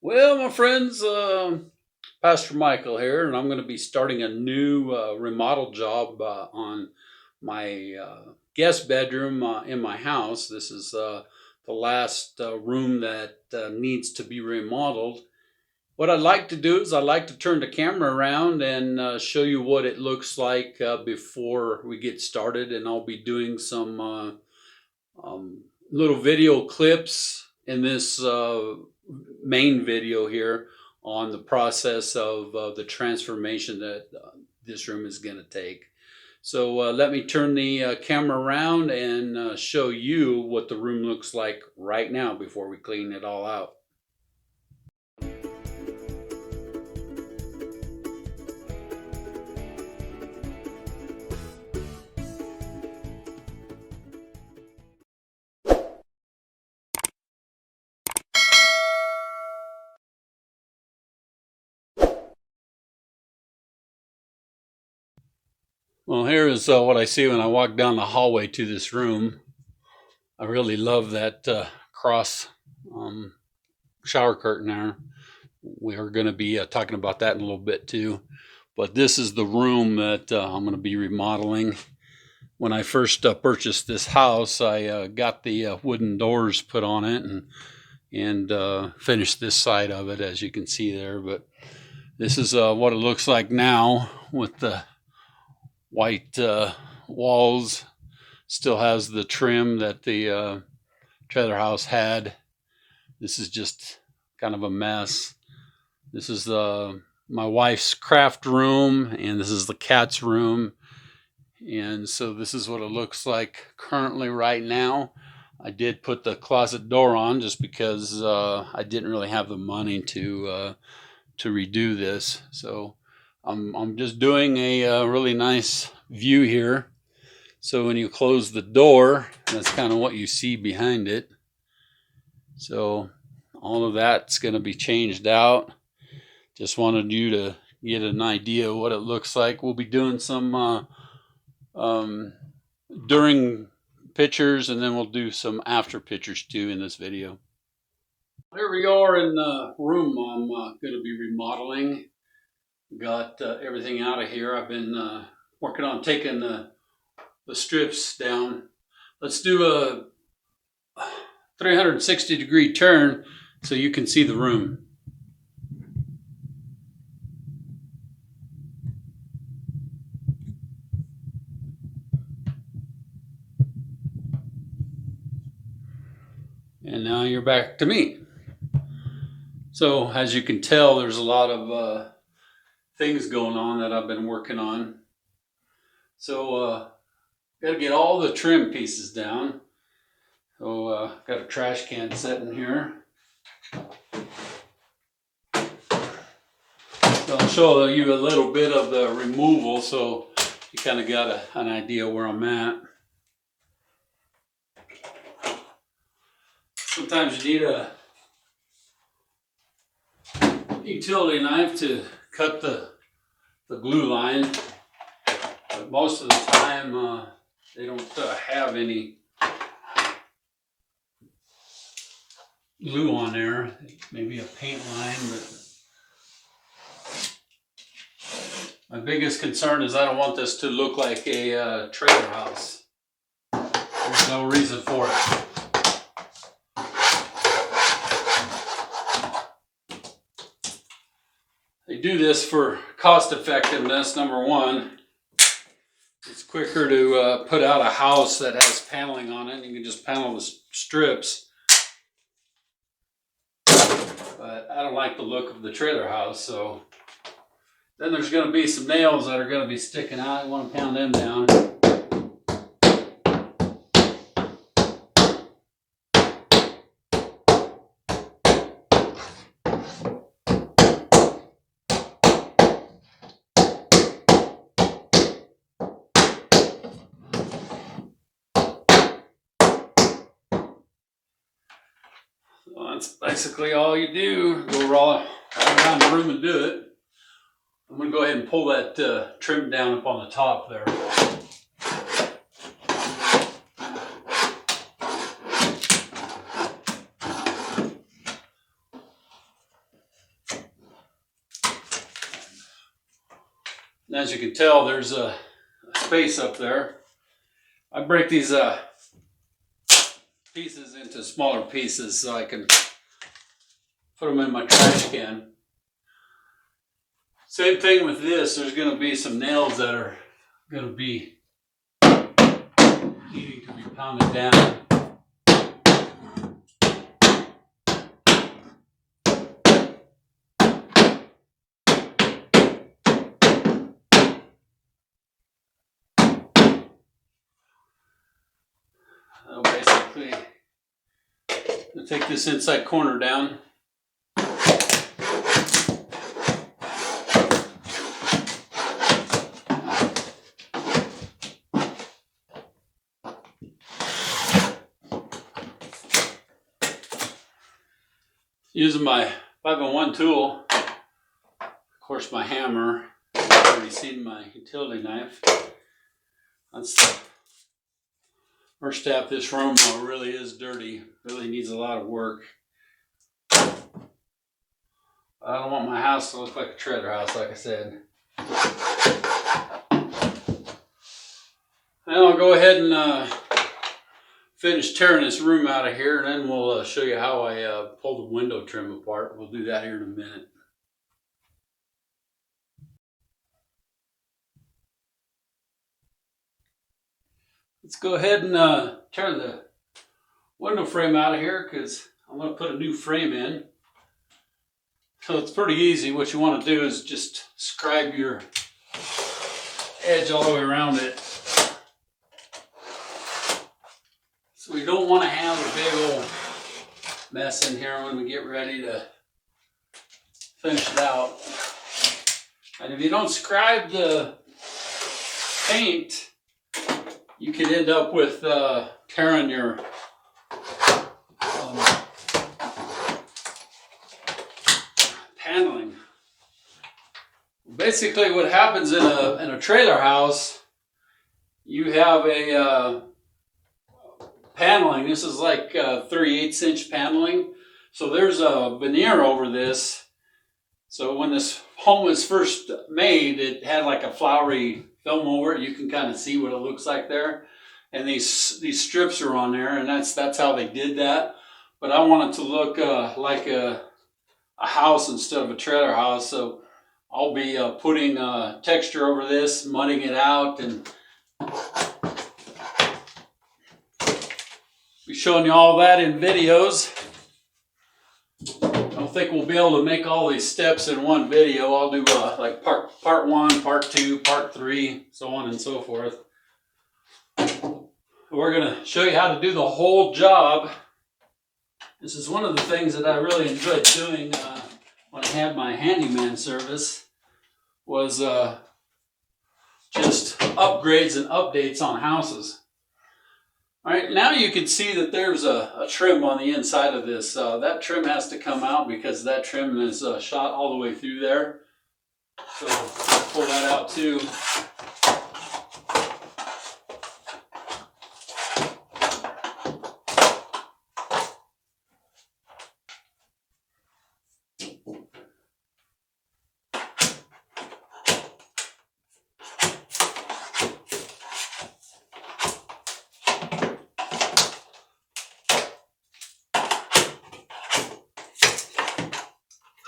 Well, my friends, Pastor Michael here, and I'm going to be starting a new remodel job on my guest bedroom in my house. This is the last room that needs to be remodeled. What I'd like to do is I'd like to turn the camera around and show you what it looks like before we get started, and I'll be doing some little video clips in this main video here on the process of the transformation that this room is going to take. So let me turn the camera around and show you what the room looks like right now before we clean it all out. Well, here is what I see when I walk down the hallway to this room. I really love that cross shower curtain there. We are going to be talking about that in a little bit too. But this is the room that I'm going to be remodeling. When I first purchased this house, I got the wooden doors put on it and finished this side of it, as you can see there. But this is what it looks like now with the white walls. Still has the trim that the trailer house had. This is just kind of a mess. This is my wife's craft room, and this is the cat's room. And so this is what it looks like currently right now. I did put the closet door on just because I didn't really have the money to redo this. So I'm just doing a really nice view here. So when you close the door, that's kind of what you see behind it. So all of that's going to be changed out. Just wanted you to get an idea of what it looks like. We'll be doing some during pictures, and then we'll do some after pictures too in this video. Here we are in the room I'm going to be remodeling. Got everything out of here. I've been working on taking the strips down. Let's do a 360-degree turn so you can see the room. And now you're back to me. So as you can tell, there's a lot of things going on that I've been working on. So got to get all the trim pieces down. So got a trash can sitting here. So I'll show you a little bit of the removal so you kind of got an idea where I'm at. Sometimes you need a utility knife to cut the glue line, but most of the time they don't have any glue on there. Maybe a paint line, but my biggest concern is I don't want this to look like a trailer house. There's no reason for it. They do this for cost effectiveness, number one. It's quicker to put out a house that has paneling on it. You can just panel the strips. But I don't like the look of the trailer house, so then there's going to be some nails that are going to be sticking out. I want to pound them down. So that's basically all you do. Go all around the room and do it. I'm going to go ahead and pull that trim down up on the top there. And as you can tell, there's a space up there. I break these pieces into smaller pieces so I can put them in my trash can. Same thing with this. There's going to be some nails that are going to be needing to be pounded down. So basically, I'll take this inside corner down. Using my 5-in-1 tool, of course my hammer. You've already seen my utility knife. That's the first step. This room really is dirty. Really needs a lot of work. I don't want my house to look like a trailer house, like I said. Now I'll go ahead and finish tearing this room out of here, and then we'll show you how I pull the window trim apart. We'll do that here in a minute. Let's go ahead and tear the window frame out of here because I'm going to put a new frame in. So it's pretty easy. What you want to do is just scribe your edge all the way around it. So we don't want to have a big old mess in here when we get ready to finish it out. And if you don't scribe the paint, you could end up with tearing your paneling. Basically what happens in a trailer house, you have a paneling. This is like 3/8 inch paneling. So there's a veneer over this. So when this home was first made, it had like a flowery film over it. You can kind of see what it looks like there. And these strips are on there, and that's how they did that. But I want it to look like a house instead of a trailer house. So I'll be putting texture over this, mudding it out, and be showing you all that in videos. I don't think we'll be able to make all these steps in one video. I'll do like part 1, part 2, part 3, so on and so forth. We're going to show you how to do the whole job. This is one of the things that I really enjoyed doing when I had my handyman service, was just upgrades and updates on houses. All right, now you can see that there's a trim on the inside of this. That trim has to come out because that trim is shot all the way through there. So I'll pull that out too.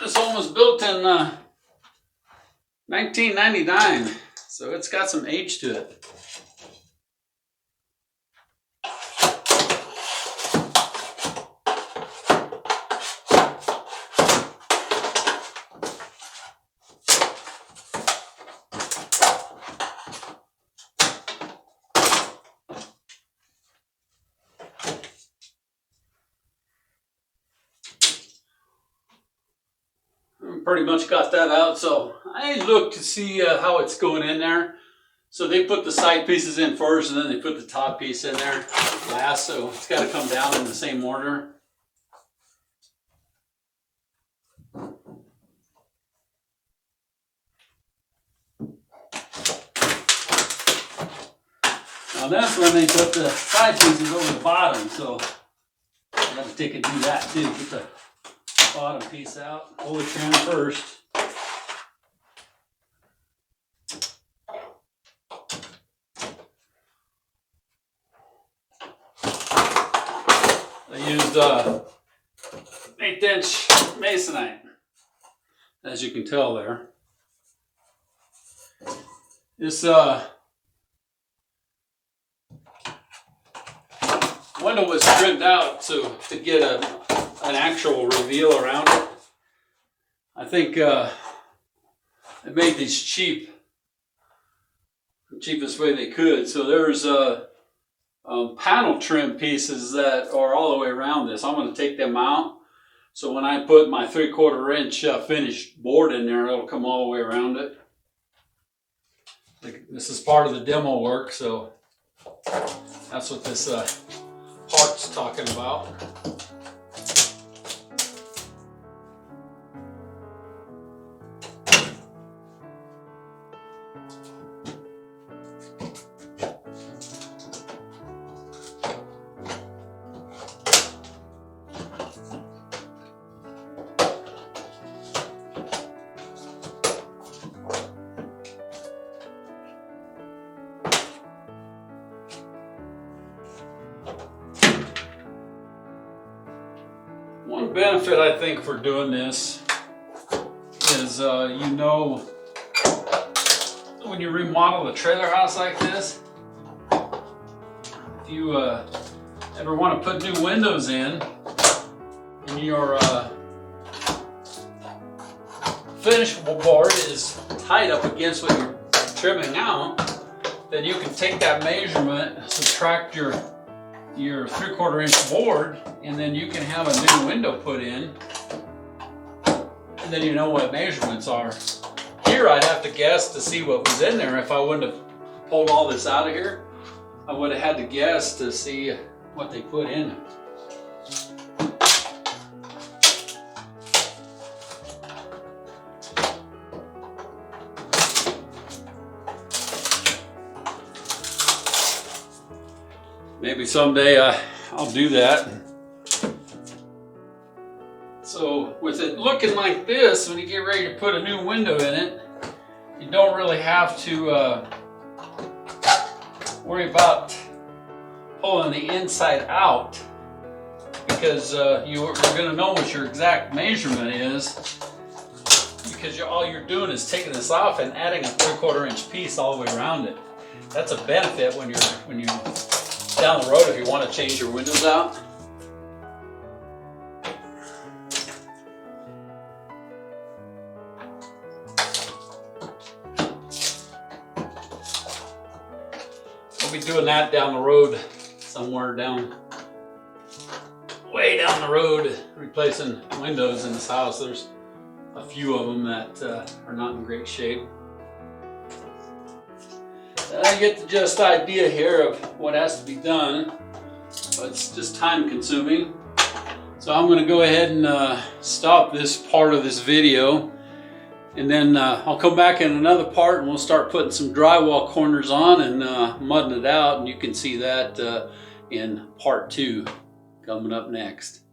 This home was built in 1999, so it's got some age to it. Pretty much got that out, so I look to see how it's going in there. So they put the side pieces in first, and then they put the top piece in there last, so it's got to come down in the same order. Now that's when they put the side pieces over the bottom, so I have to take and do that too. Get the bottom piece out, pull the trim first. remodeled 1/8" masonite, as you can tell there. This window was trimmed out to get an actual reveal around it. I think they made these cheap, the cheapest way they could. So there's panel trim pieces that are all the way around this. I'm going to take them out. So when I put my 3/4 inch finished board in there, it'll come all the way around it. This is part of the demo work, so that's what this part's talking about. One benefit I think for doing this is, you know, when you remodel a trailer house like this, if you ever want to put new windows in and your finish board is tight up against what you're trimming out, then you can take that measurement, subtract your 3/4 inch board, and then you can have a new window put in, and then you know what measurements are. Here I'd have to guess to see what was in there. If I wouldn't have pulled all this out of here, I would have had to guess to see what they put in. Maybe someday I'll do that. So with it looking like this, when you get ready to put a new window in it, you don't really have to worry about pulling the inside out, because you're going to know what your exact measurement is, because all you're doing is taking this off and adding a 3/4 inch piece all the way around it. That's a benefit when you down the road if you want to change your windows out. We'll be doing that down the road, somewhere way down the road, replacing windows in this house. There's a few of them that are not in great shape. I get the just idea here of what has to be done, but it's just time consuming. So I'm going to go ahead and stop this part of this video, and then I'll come back in another part and we'll start putting some drywall corners on and mudding it out, and you can see that in part 2 coming up next.